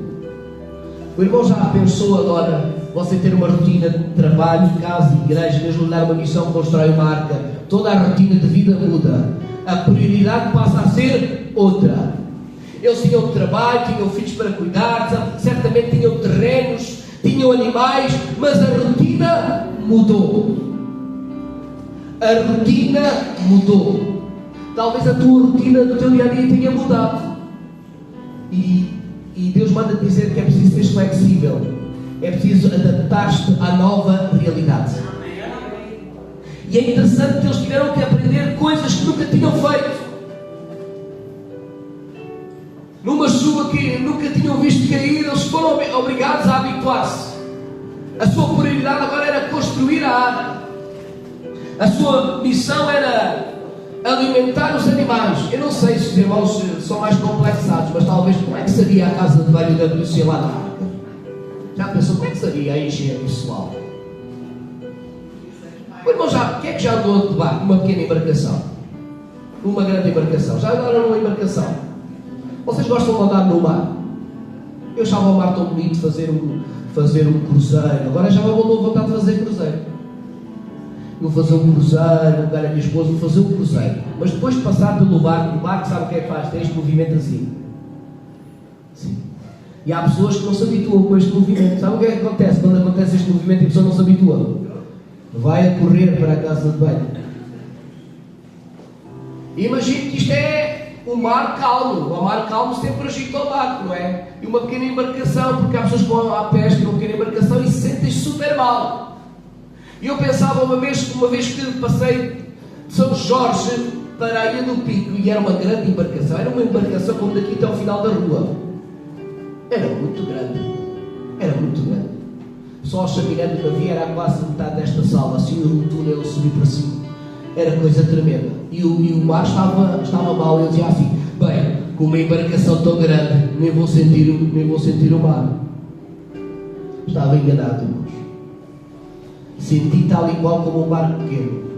O irmão já pensou agora, você ter uma rotina de trabalho, casa, igreja, mesmo lhe dar uma missão, constrói uma arca, toda a rotina de vida muda. A prioridade passa a ser outra. Eles tinham trabalho, tinham filhos para cuidar, certamente tinham terrenos, tinham animais, mas a rotina mudou. A rotina mudou. Talvez a tua rotina do teu dia a dia tenha mudado. E Deus manda dizer que é preciso ser flexível. É preciso adaptar-te à nova realidade. E é interessante que eles tiveram que aprender coisas que nunca tinham feito. Numa chuva que nunca tinham visto cair, eles foram obrigados a habituar-se. A sua prioridade agora era construir a arca. A sua missão era alimentar os animais. Eu não sei se os irmãos são mais complexados, mas talvez como é que seria a casa de banho da polícia lá na arca? Já pensou como é que seria a higiene pessoal? O irmão quem é que já andou de barco numa pequena embarcação? Numa grande embarcação? Já andaram numa embarcação? Vocês gostam de andar no mar? Eu achava o mar tão bonito, fazer um cruzeiro. Agora já me voltou a vontade de fazer cruzeiro. Vou fazer um cruzeiro, vou dar a minha esposa, vou fazer um cruzeiro. Mas depois de passar pelo barco, o barco sabe o que é que faz? Tem este movimento assim. Sim. E há pessoas que não se habituam com este movimento. Sabe o que é que acontece? Quando acontece este movimento e a pessoa não se habitua? Vai a correr para a casa de banho. Imagine que isto é um mar calmo. O mar calmo sempre agita o barco, não é? E uma pequena embarcação, porque há pessoas que vão à pesca numa pequena embarcação e se sentem super mal. E eu pensava uma vez que passei de São Jorge para a Ilha do Pico, e era uma grande embarcação. Era uma embarcação como daqui até ao final da rua. Era muito grande. Era muito grande. Só a chaminé do navio era quase metade desta sala, assim um túnel subir para cima. Era coisa tremenda. E o mar estava mal. Eu dizia assim: bem, com uma embarcação tão grande, nem vou sentir o mar. Estava enganado, irmãos. Senti tal e qual como um barco pequeno.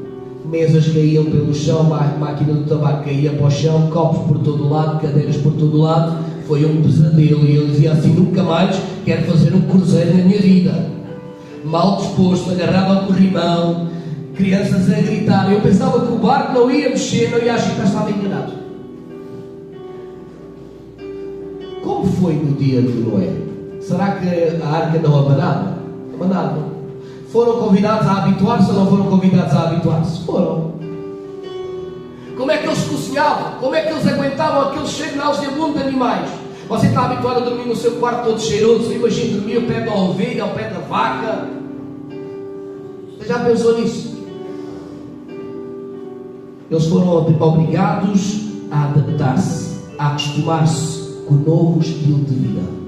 Mesas caíam pelo chão, máquina do tabaco caía para o chão, copos por todo o lado, cadeiras por todo o lado. Foi um pesadelo. E eu dizia assim: nunca mais quero fazer um cruzeiro na minha vida. Mal disposto, agarrava o corrimão, crianças a gritar. Eu pensava que o barco não ia mexer, não ia agitar, estava enganado. Como foi no dia de Noé? Será que a arca não abanava? Abanava. Foram convidados a habituar-se ou não foram convidados a habituar-se? Foram. Como é que eles cozinhavam? Como é que eles aguentavam aquele cheiro nauseabundo de animais? Você está habituado a dormir no seu quarto todo cheiroso? Imagina dormir ao pé da ovelha, ao pé da vaca. Você já pensou nisso? Eles foram obrigados a adaptar-se, a acostumar-se com o novo estilo de vida.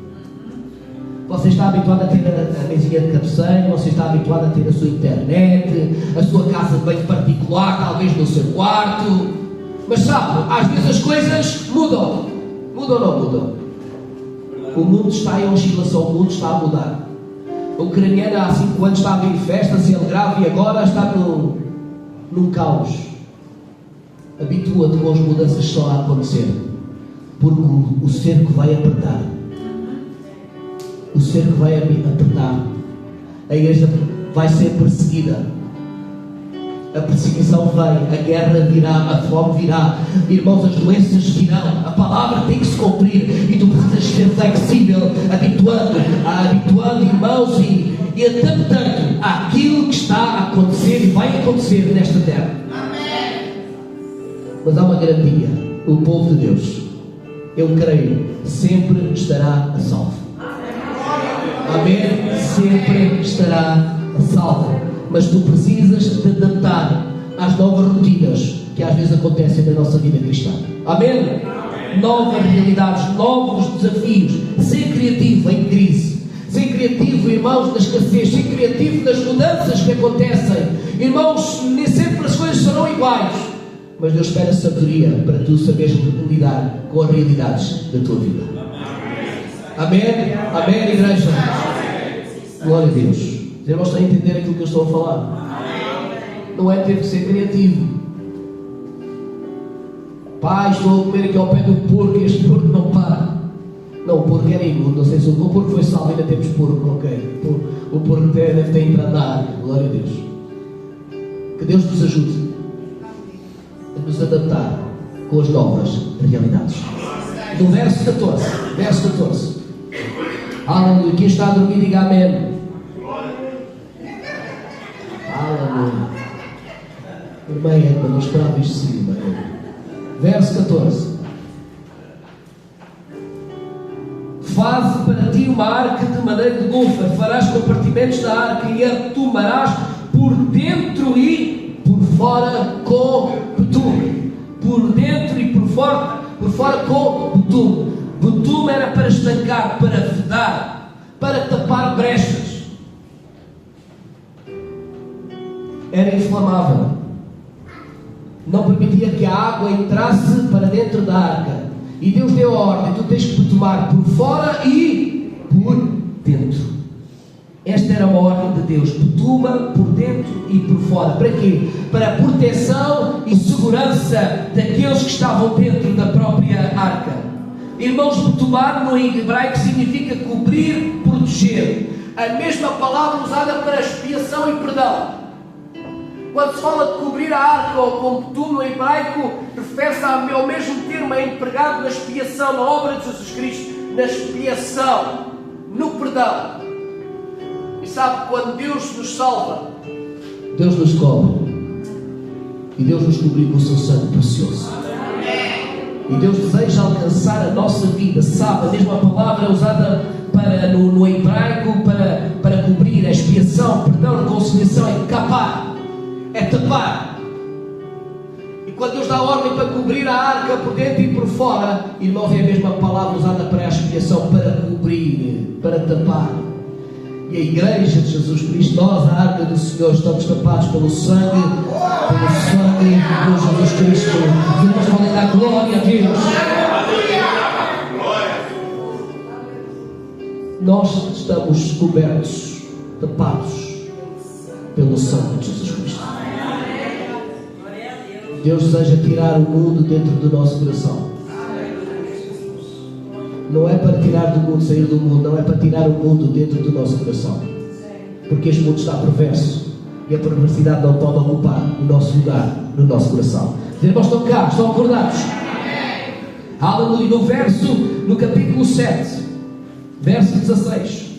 Você está habituado a ter a mesinha de cabeceira, você está habituado a ter a sua internet, a sua casa de banho particular, talvez no seu quarto. Mas sabe, às vezes as coisas mudam. Mudam ou não mudam? O mundo está em oscilação, o mundo está a mudar. A ucraniana há 5 anos estava em festa, se alegrava, e agora está num caos. Habitua-te com as mudanças que estão a acontecer, porque o cerco vai apertar. O cerco vai apertar. A igreja vai ser perseguida. A perseguição vem, a guerra virá, a fome virá, irmãos, as doenças virão, a palavra tem que se cumprir e tu precisas ser flexível, habituando irmãos e adaptando àquilo que está a acontecer e vai acontecer nesta terra. Amém. Mas há uma garantia: o povo de Deus, eu creio, sempre estará a salvo. Amém? Sempre estará a salvo. Mas tu precisas te adaptar às novas rotinas que às vezes acontecem na nossa vida cristã. Amém? Amém. Novas realidades, novos desafios. Ser criativo em crise. Ser criativo, irmãos, na escassez. Ser criativo nas mudanças que acontecem. Irmãos, nem sempre as coisas serão iguais. Mas Deus espera sabedoria para tu saberes lidar com as realidades da tua vida. Amém? Amém, igreja? Glória a Deus. Os irmãos estão a entender aquilo que eu estou a falar? Não é ter que ser criativo. Pai, estou a comer aqui ao pé do porco e este porco não para. Não, o porco era imundo. Não sei se o porco foi salvo, ainda temos porco, ok. O porco deve ter entrado na área. Glória a Deus. Que Deus nos ajude a nos adaptar com as novas realidades. No verso 14. Aleluia. Quem está a dormir, diga amém. Aleluia. Irmã, não esperava isto sim, irmã. Verso 14. Faze para ti uma arca de madeira de golfa, farás compartimentos da arca e a tomarás por dentro e por fora com betume. Por dentro e por fora com betume. Betume era para estancar, para vedar, para tapar brechas. Era inflamável, não permitia que a água entrasse para dentro da arca, e Deus deu a ordem: tu tens que tomar por fora e por dentro. Esta era a ordem de Deus: betuma por dentro e por fora. Para quê? Para a proteção e segurança daqueles que estavam dentro da própria arca. Irmãos, betumar no hebraico significa cobrir, proteger. A mesma palavra usada para expiação e perdão. Quando se fala de cobrir a arca ou com betume no hebraico, refere-se ao mesmo termo empregado na expiação, na obra de Jesus Cristo, na expiação, no perdão. E sabe, quando Deus nos salva, Deus nos cobre e Deus nos cobre com o seu sangue precioso. E Deus deseja alcançar a nossa vida, sabe? A mesma palavra é usada no hebraico para cobrir, a expiação, perdão, reconciliação, é capar. É tapar. E quando Deus dá ordem para cobrir a arca por dentro e por fora, irmãos, é a mesma palavra usada para a expiação, para cobrir, para tapar. E a igreja de Jesus Cristo, nós, a arca do Senhor, estamos tapados pelo sangue de Jesus Cristo. Os irmãos podem dar glória a Deus. Nós estamos cobertos, tapados pelo sangue de Jesus Cristo. Deus deseja tirar o mundo dentro do nosso coração. Não é para tirar do mundo, sair do mundo. Não é para tirar o mundo dentro do nosso coração. Porque este mundo está perverso. E a perversidade não pode ocupar o nosso lugar no nosso coração. Os irmãos estão cá, estão acordados? Aleluia. No capítulo 7, verso 16.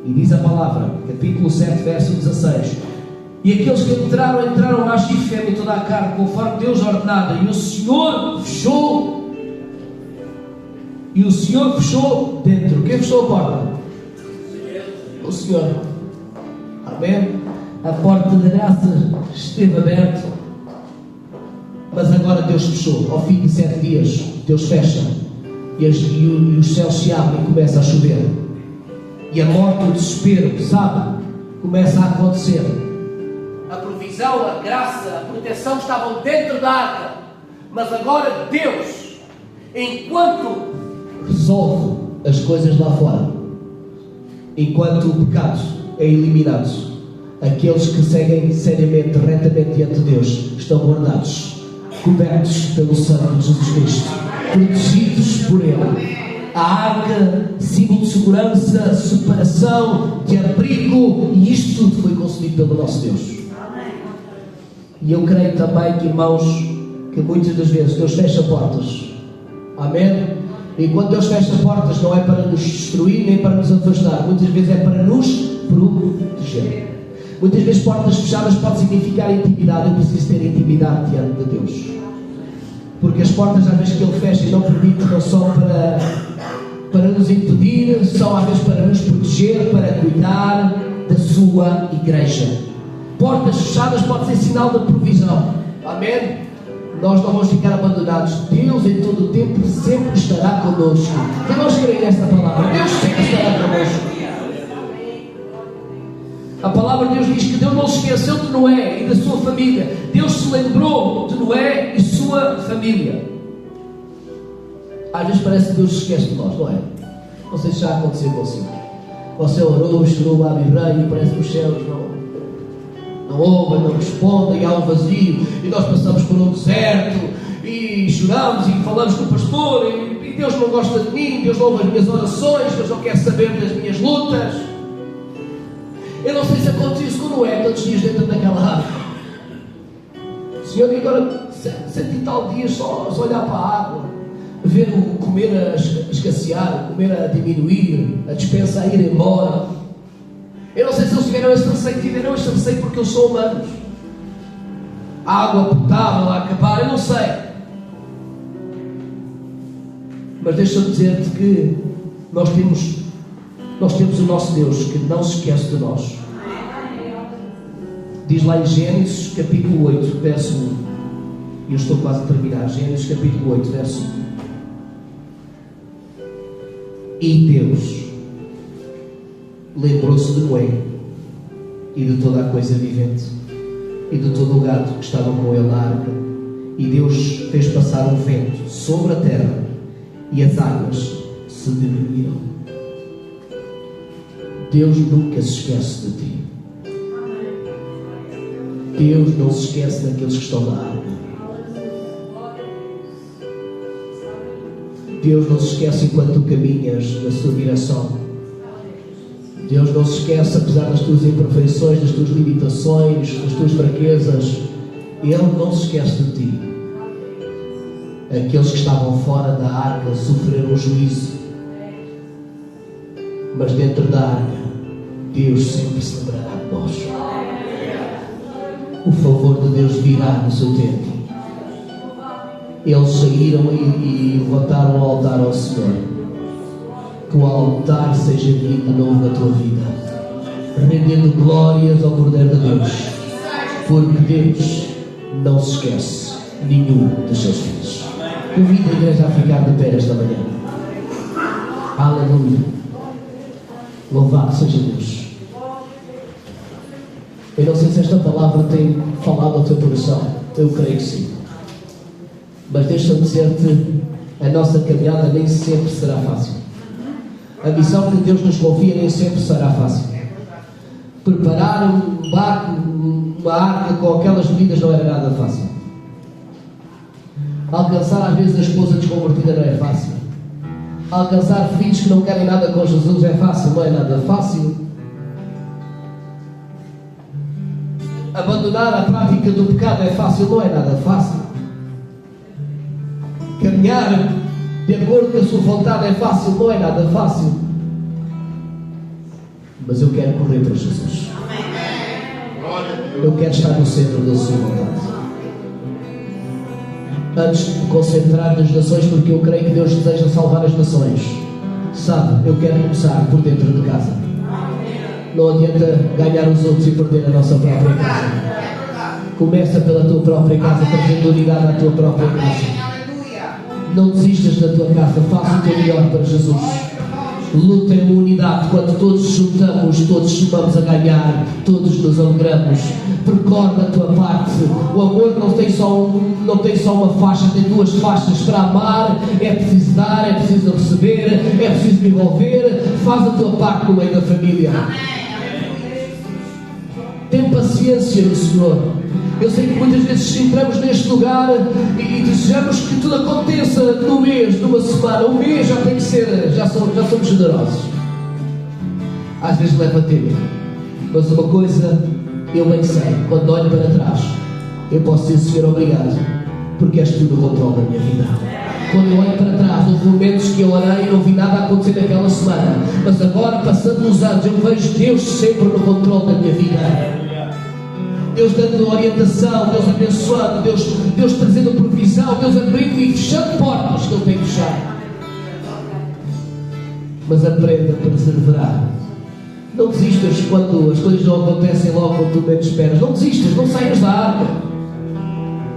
E diz a palavra, capítulo 7, verso 16: e aqueles que entraram macho e fêmea, toda a carne, conforme Deus ordenada, e o Senhor fechou dentro. Quem fechou a porta? O Senhor. Amém? A porta da graça esteve aberta, mas agora Deus fechou. Ao fim de 7 dias, Deus fecha, e os céus se abrem e começa a chover. E a morte, o desespero, sabe? Começa a acontecer. A provisão, a graça, a proteção estavam dentro da arca. Mas agora Deus, enquanto resolve as coisas lá fora, enquanto o pecado é eliminado, aqueles que seguem seriamente, retamente diante de Deus, estão guardados, cobertos pelo sangue de Jesus Cristo, protegidos por Ele. A arca, símbolo de segurança, separação, de abrigo, e isto tudo foi concebido pelo nosso Deus. E eu creio também que, irmãos, que muitas das vezes Deus fecha portas. Amém? E quando Deus fecha portas, não é para nos destruir nem para nos afastar. Muitas vezes é para nos proteger. Muitas vezes portas fechadas pode significar intimidade. Eu preciso ter intimidade diante de Deus. Porque as portas, às vezes, que Ele fecha e não permite, não são para nos impedir, são às vezes para nos proteger, para cuidar da sua igreja. Portas fechadas pode ser sinal de provisão. Amém? Nós não vamos ficar abandonados. Deus em todo o tempo sempre estará connosco. Vamos crer nesta palavra. Deus sempre estará connosco. A palavra de Deus diz que Deus não se esqueceu de Noé e da sua família. Deus se lembrou de Noé e sua família. Às vezes parece que Deus se esquece de nós, não é? Não sei se já aconteceu consigo. Você orou, chorou, abre e parece que os céus não ouvem, não respondem, há um vazio, e nós passamos por um deserto, e choramos, e falamos com o pastor, e Deus não gosta de mim, Deus não ouve as minhas orações, Deus não quer saber das minhas lutas. Eu não sei se aconteceu isso com Noé, todos os dias dentro daquela arca. Senhor, e agora, 100 e tal dias só olhar para a água, ver o comer a escassear, o comer a diminuir, a despensa a ir embora. Eu não sei se eles tiveram esse receio porque eles são humanos. A água potável a acabar, eu não sei. Mas deixa-me dizer-te que nós temos o nosso Deus que não se esquece de nós. Diz lá em Gênesis capítulo 8, verso 1. E eu estou quase a terminar. Gênesis capítulo 8, verso 1. E Deus lembrou-se de Noé e de toda a coisa vivente e de todo o gado que estava com ele na arca. E Deus fez passar um vento sobre a terra e as águas se diminuíram. Deus nunca se esquece de ti. Deus não se esquece daqueles que estão na arca. Deus não se esquece enquanto tu caminhas na sua direção. Deus não se esquece, apesar das tuas imperfeições, das tuas limitações, das tuas fraquezas. Ele não se esquece de ti. Aqueles que estavam fora da arca sofreram o juízo, mas dentro da arca Deus sempre se lembrará de nós. O favor de Deus virá no seu tempo. Eles saíram e levantaram o altar ao Senhor. Que o altar seja vindo de novo na tua vida, rendendo glórias ao Cordeiro de Deus, porque Deus não se esquece nenhum dos seus filhos. Convido a igreja a ficar de pé esta manhã. Aleluia. Louvado seja Deus. Eu não sei se esta palavra tem falado ao teu coração. Eu creio que sim. Mas deixa-me dizer-te, a nossa caminhada nem sempre será fácil. A missão que Deus nos confia nem sempre será fácil. Preparar um barco, uma arca com aquelas medidas não era nada fácil. Alcançar às vezes a esposa desconvertida não é fácil. Alcançar filhos que não querem nada com Jesus é fácil, não é nada fácil. Abandonar a prática do pecado é fácil, não é nada fácil. Caminhar de acordo com a sua vontade é fácil, não é nada fácil. Mas eu quero correr para Jesus. Eu quero estar no centro da sua vontade. Antes de me concentrar nas nações, porque eu creio que Deus deseja salvar as nações, sabe, eu quero começar por dentro de casa. Não adianta ganhar os outros e perder a nossa própria casa. Começa pela tua própria casa, trazendo unidade à tua própria casa. Não desistas da tua casa, faça o teu melhor para Jesus. Luta em unidade. Quando todos juntamos, todos somamos a ganhar, todos nos alegramos. Percorre a tua parte. O amor não tem só uma faixa, tem duas faixas para amar. É preciso dar, é preciso receber, é preciso me envolver. Faz a tua parte no meio da família. Tem paciência no Senhor. Eu sei que muitas vezes entramos neste lugar e desejamos que tudo aconteça num mês, numa semana. Um mês já tem que ser, já somos generosos. Às vezes leva tempo. Mas uma coisa eu bem sei, quando olho para trás, eu posso dizer, Senhor, obrigado, porque és tu no controle da minha vida. Quando eu olho para trás, houve momentos que eu orei e não vi nada acontecer naquela semana, mas agora, passando os anos, eu vejo Deus sempre no controle da minha vida. Deus dando orientação, Deus abençoando, Deus trazendo provisão, Deus abrindo e fechando portas que Ele tem que fechar. Mas aprenda a perseverar. Não desistas quando as coisas não acontecem logo quando tu menos esperas. Não desistas, não saias da arca.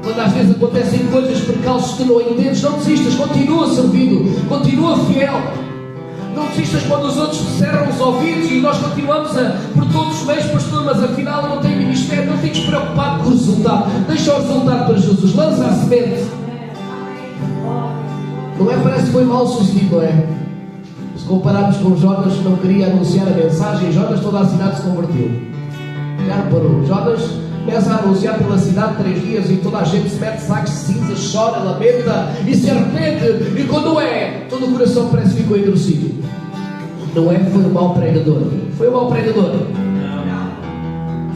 Quando às vezes acontecem coisas, percalços que não entendes, não desistas, continua servindo, continua fiel. Não desistas quando os outros cerram os ouvidos e nós continuamos por todos os meios, pastor, mas afinal não tem ministério. Não fiques preocupado com o resultado. Deixa o resultado para Jesus. Lança a semente. Não é? Parece que foi mal sucedido, não é? Se compararmos com Jonas, que não queria anunciar a mensagem, Jonas, toda a cidade se converteu. Já parou. Jonas começa a anunciar pela cidade 3 dias e toda a gente se mete sacos de cinza, chora, lamenta e se arrepende. E quando é, todo o coração parece que ficou endurecido. Não é? Foi um mau pregador. Foi um mau pregador.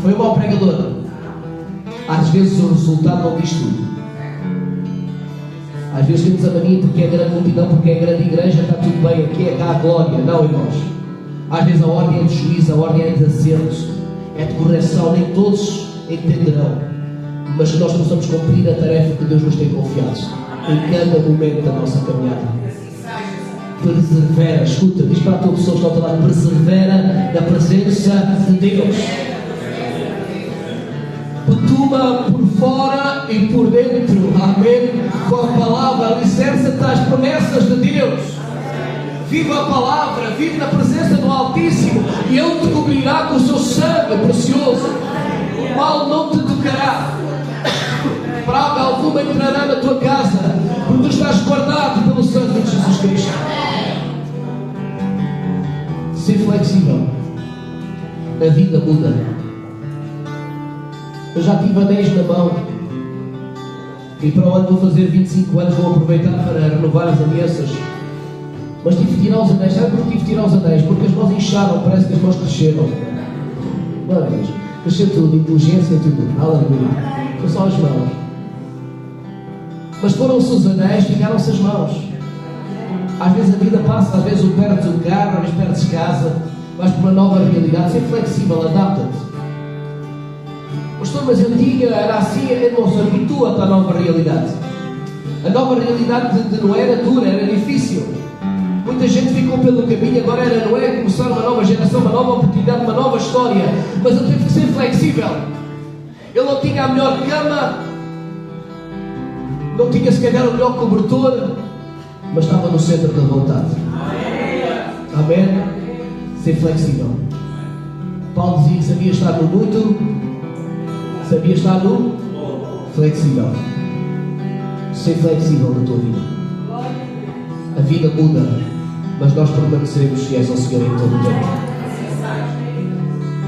Foi um mau pregador. Às vezes o resultado não diz tudo. Às vezes temos a mania porque é grande multidão, porque é grande igreja, está tudo bem, aqui é cá a glória. Não, irmãos. Às vezes a ordem é de juízo, a ordem é de acertos, é de correção, nem todos entenderão. Mas nós possamos cumprir a tarefa que Deus nos tem confiado em cada momento da nossa caminhada. Persevera, escuta, diz para a tua pessoa que está ao teu lado, persevera na presença de Deus. Petuma por fora e por dentro, amém? Com a palavra, alicerça-te às promessas de Deus. Viva a palavra, vive na presença do Altíssimo e Ele te cobrirá com o seu sangue precioso. O mal não te tocará, praga alguma entrará na tua casa, porque tu estás guardado pelo sangue de Jesus Cristo. Ser flexível. A vida muda. Eu já tive anéis na mão e para o ano vou fazer 25 anos, vou aproveitar para renovar as alianças. Mas tive que tirar os anéis. Sabe por que tive que tirar os anéis? Porque as mãos incharam, parece que as mãos cresceram. Maravilha. Cresceu tudo, inteligência e tudo. Aleluia. São só as mãos. Mas foram-se os anéis, ficaram-se as mãos. Às vezes a vida passa, às vezes o perdes um carro, às vezes perdes casa, vais para uma nova realidade. Ser flexível, adapta-te. Pastor, mas eu tinha, era assim, não se habitua-te à nova realidade. A nova realidade de Noé era dura, era difícil. Muita gente ficou pelo caminho, agora era Noé, começar uma nova geração, uma nova oportunidade, uma nova história. Mas ele teve que ser flexível. Ele não tinha a melhor cama, não tinha se calhar o melhor cobertor, mas estava no centro da vontade. Amém? Ser flexível. Paulo dizia que sabia estar no muito, sabia estar no flexível. Ser flexível na tua vida. A vida muda, mas nós permaneceremos fiéis ao Senhor em todo o tempo.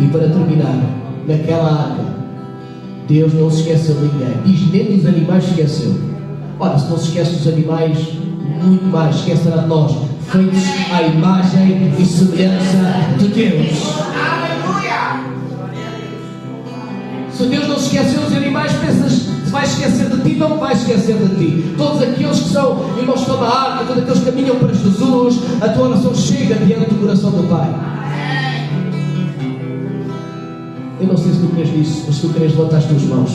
E para terminar, naquela arca, Deus não se esqueceu de ninguém. Diz, nem dos animais se esqueceu. Ora, se não se esquece dos animais, muito mais esquecerá de nós, feitos à imagem e semelhança de Deus. Se Deus não se esqueceu dos animais, pensas, se vai esquecer de ti, não vai esquecer de ti. Todos aqueles que são irmãos que estão na arca, todos aqueles que caminham para Jesus, a tua oração chega diante do coração do Pai. Eu não sei se tu queres isso, mas se tu queres levantar as tuas mãos,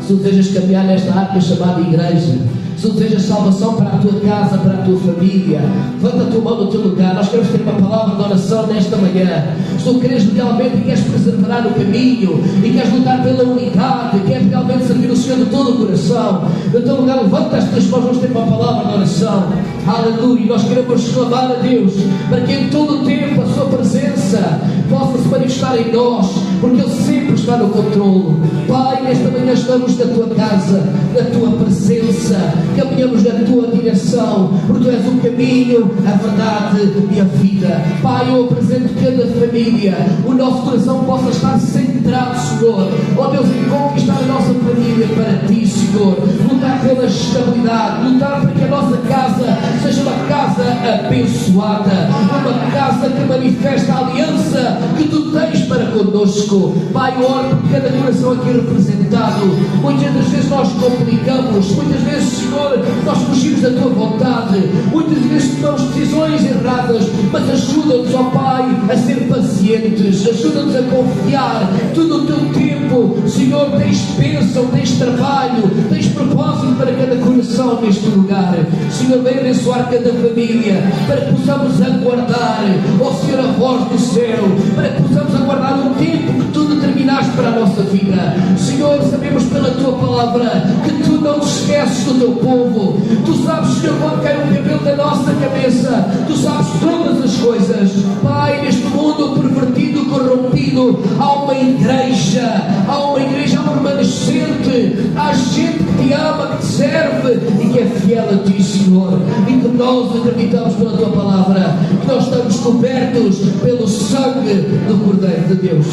se tu desejas caminhar nesta arca chamada igreja, se tu desejas salvação para a tua casa, para a tua família, levanta a tua mão no teu lugar. Nós queremos ter uma palavra de oração nesta manhã. Se tu queres realmente e queres preservar no caminho e queres lutar pela unidade, queres realmente servir o Senhor de todo o coração, no teu lugar levanta as tuas mãos. Vamos ter uma palavra de oração. Aleluia. E nós queremos clamar a Deus para que em todo o tempo a sua presença possa se manifestar em nós, porque Ele sempre está no controle. Pai, nesta manhã estamos na tua casa, na tua presença, caminhamos na tua direção, porque tu és o caminho, a verdade e a vida. Pai, eu apresento cada família, o nosso coração possa estar centrado Senhor, ó Deus, em conquistar a nossa família para Ti, Senhor, lutar pela estabilidade, lutar para que a nossa casa seja uma casa abençoada, uma casa que manifesta a aliança que Tu tens para connosco. Pai, oro por cada coração aqui representado. Muitas das vezes nós complicamos, muitas vezes, Senhor, nós fugimos da Tua vontade, muitas vezes tomamos decisões erradas, mas ajuda-nos, ó Pai, a ser pacientes, ajuda-nos a confiar. Tu no Teu tempo, Senhor, tens bênção, tens trabalho, tens propósito para cada coração neste lugar. Senhor, vem abençoar cada família, para que possamos aguardar, ó Senhor, a voz do céu, para que possamos aguardar o tempo que Tu determinaste para a nossa vida. Senhor, sabemos pela Tua palavra que Tu não te esqueces do Teu povo. Tu sabes, Senhor, quando cai um cabelo da nossa cabeça, Tu sabes todas as coisas. Pai, neste mundo pervertido, corrompido, há uma igreja, há uma remanescente, há gente que Te ama, que Te serve e que é fiel a Ti, Senhor, e que nós acreditamos pela Tua palavra, que nós estamos cobertos pelo sangue do Cordeiro de Deus.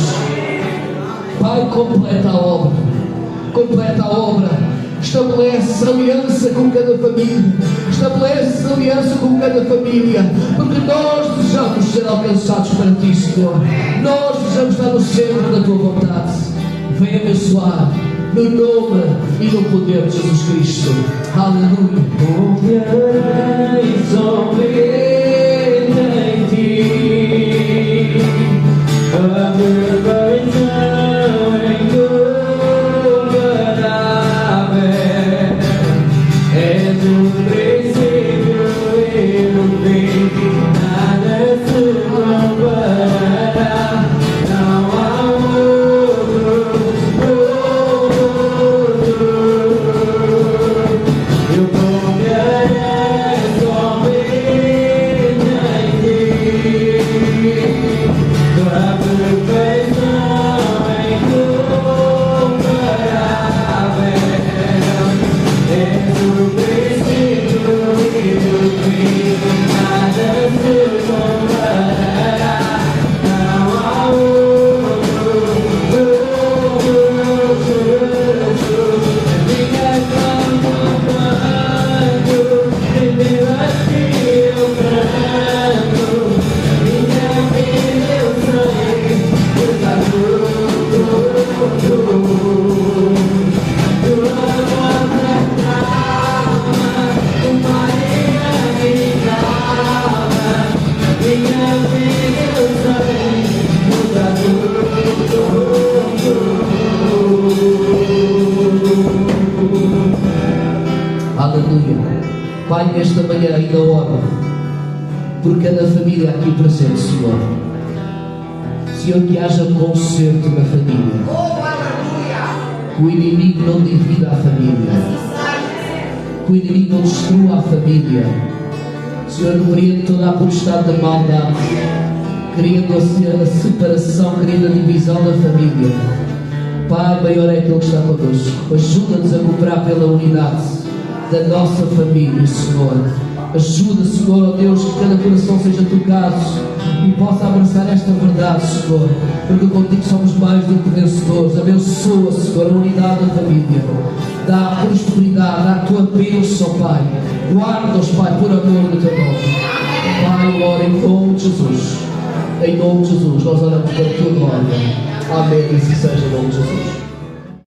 Pai, completa a obra, completa a obra, estabelece aliança com cada família, estabelece aliança com cada família, porque nós desejamos ser alcançados para Ti, Senhor, nós desejamos estar no centro da Tua vontade. Vem abençoar no nome e no poder de Jesus Cristo. Aleluia. Confiarei somente em Ti, a perfeição em Tua palavra. És o princípio e o fim, nada se comparará. Não há outro. Eu confiarei somente em Ti, Tua perfeição em Tua palavra. És o princípio e o fim, nada se comparará. Não há outro, minha cama quando primeiro assim eu canto, minha vida eu sonhei por Aleluia. Pai, nesta manhã ainda oro por cada família aqui presente, Senhor. Senhor, que haja conserto na família. Que o inimigo não divida a família. Que o inimigo não destrua a família. Senhor, repreende toda a potestade da maldade, criando a separação, criando a divisão da família. Pai, maior é aquele que está connosco. Ajuda-nos a cooperar pela unidade da nossa família, Senhor. Ajuda, Senhor, ó Deus, que cada coração seja tocado e possa abraçar esta verdade, Senhor, porque contigo somos mais do que vencedores. Abençoa, Senhor, a unidade da família. Dá a prosperidade, dá a Tua bênção, Pai. Guarda-os, Pai, por amor do Teu nome. Pai, eu oro em nome de Jesus. Em nome de Jesus, nós oramos pela Tua glória. Amém. E assim seja, em nome de Jesus.